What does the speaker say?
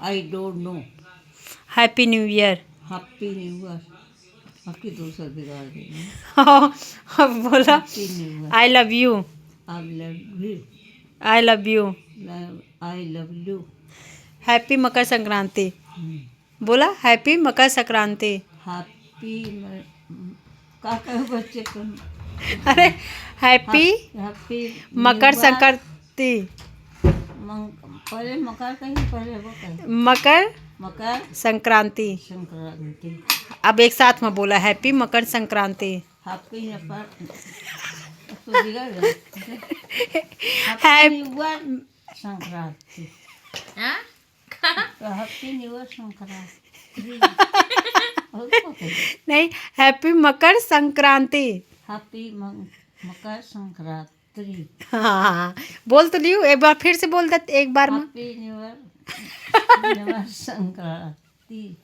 I don't know. Happy new year. Happy new year. बाकी दूसरा बिगाड़ देंगे। बोला happy new year. I love you. I love you. I love you. I love you. Happy Makar Sankranti. बोला happy Makar Sankranti. Happy का कहो बच्चे को। अरे हैप्पी हैप्पी मकर संक्रांति। पहले मकर कहीं पहले वो कहीं मकर मकर संक्रांति। संक्रांति। अब एक साथ में बोला हैप्पी मकर संक्रांति। हैप्पी तो बिगड़ गया। Happy new year Sankranti. Happy new year Sankranti. नहीं, हैप्पी मकर संक्रांति। हैप्पी मकर संक्रांति। हाँ, बोल तो लियो, एक बार फिर से बोल दे एक बार में। Happy new year Sankranti.